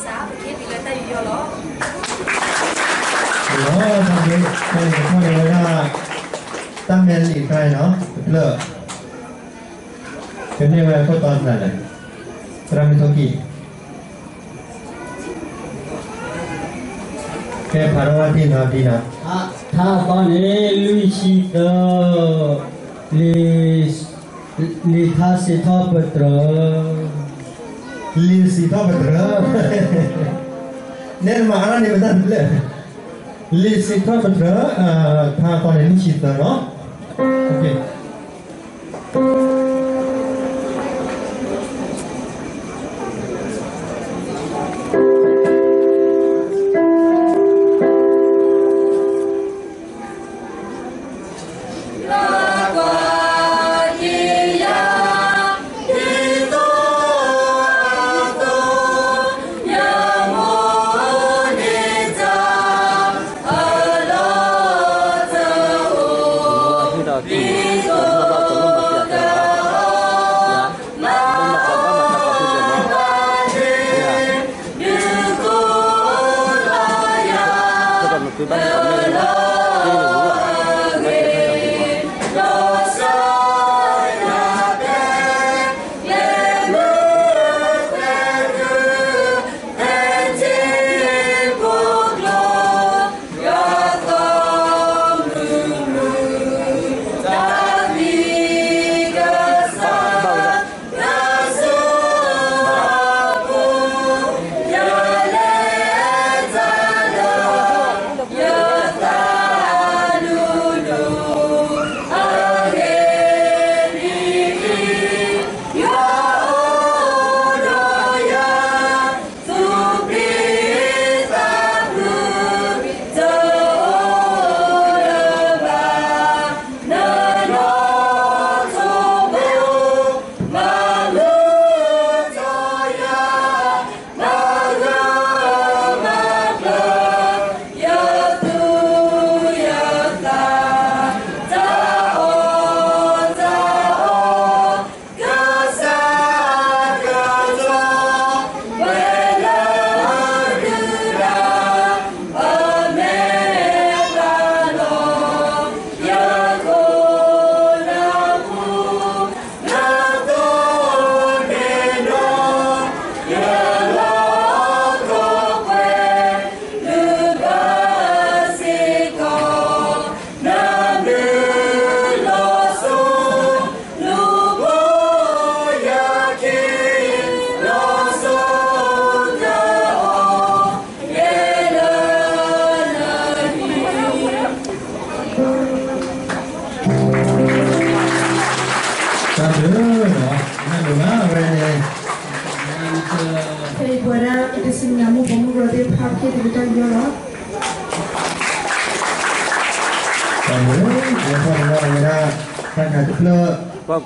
sao khi thì là tay vô đó đó thằng ấy thằng này là tăng men lì cái nó lợ cái này là có toàn là này làm cái gì cái phản ứng tin nào tin nào tha con ấy lui chi tơ li tha si tha patra li si tha patra nên mà anh này bây giờ li si tha patra tha con ấy li chi tơ nó ok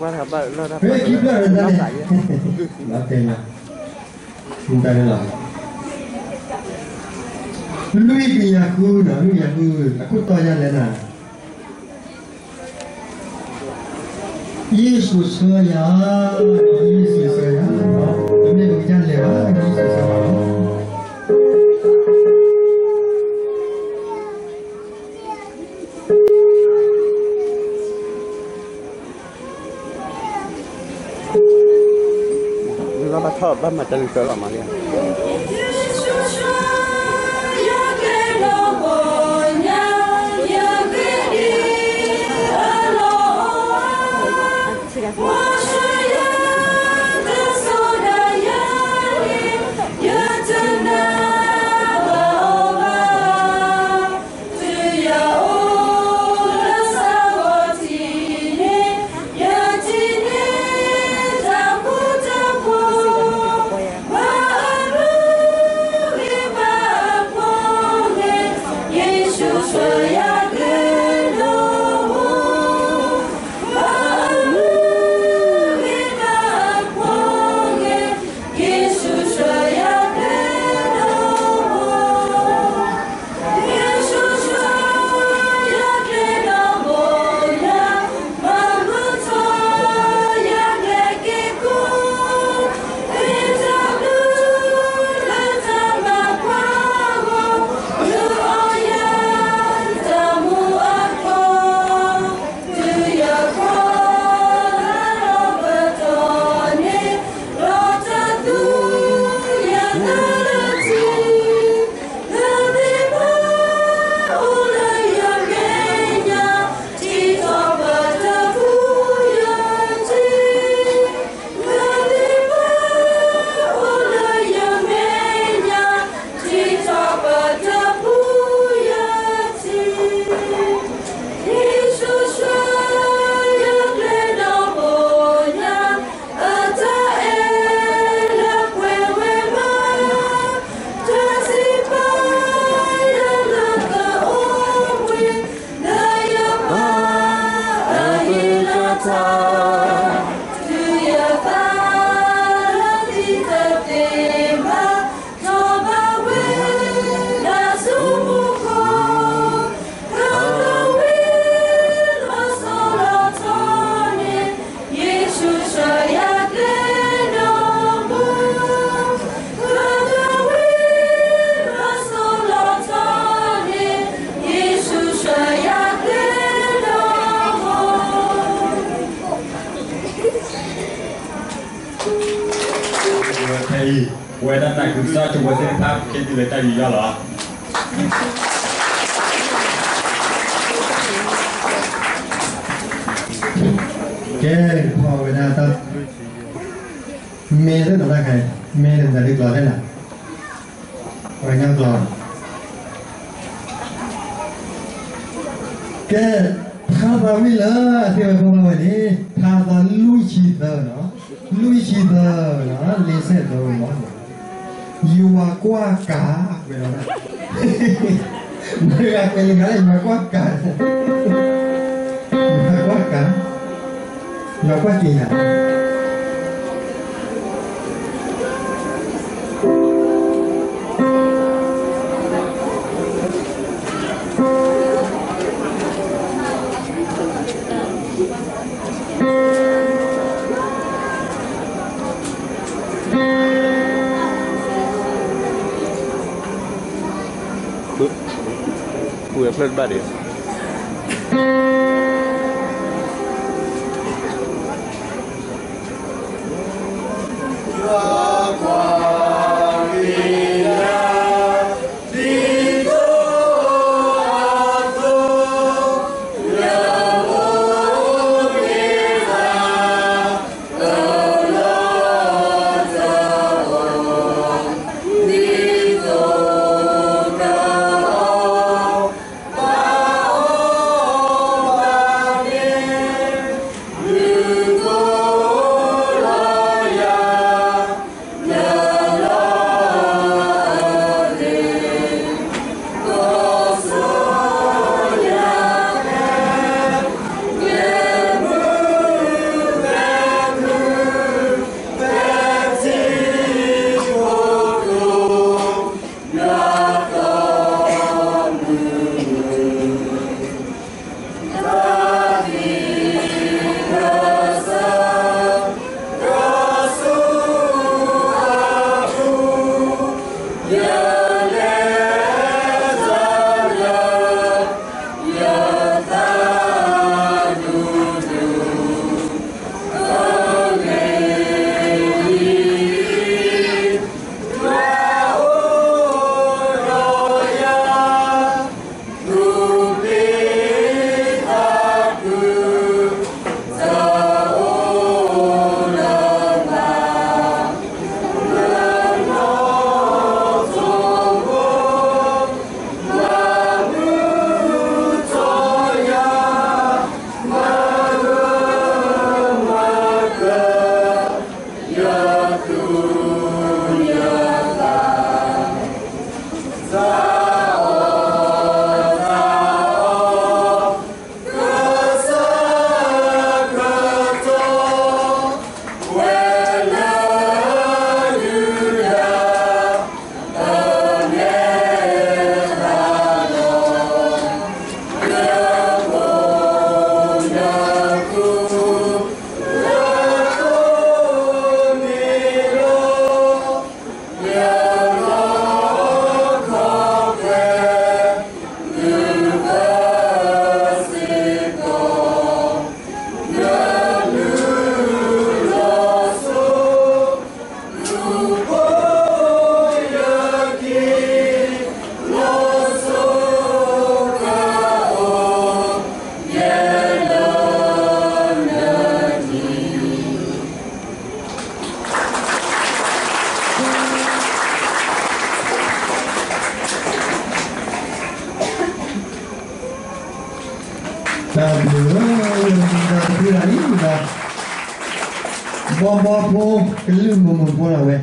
qua thằng bạn nó kíp lơ ra đây ok nè chúng ta đây là lui cái nhà cư nữa lui nhà cư aku to nhà lên nè Yesus saya Yesus saya ini bukan lewat Yesus saya nó bắt thở bắt mà chân cơ mà liền Hãy subscribe cho kênh Ghiền Mì Gõ để không bỏ lỡ 在古时候就我这他天地的待遇要了啊。cái họ người ta ta mê rất là cái mê là được lọt thế nào và nhau lọt cái thao vào mới lỡ thì mà không nói đi thao vào lui chi tờ nó lấy xe tờ nó yêu qua cá về đó người gặp cái gì mà qua cá qua cá nó quá kỳ hả Gue pelan banget ya. bom bom cái lưng mà mình mua nào vậy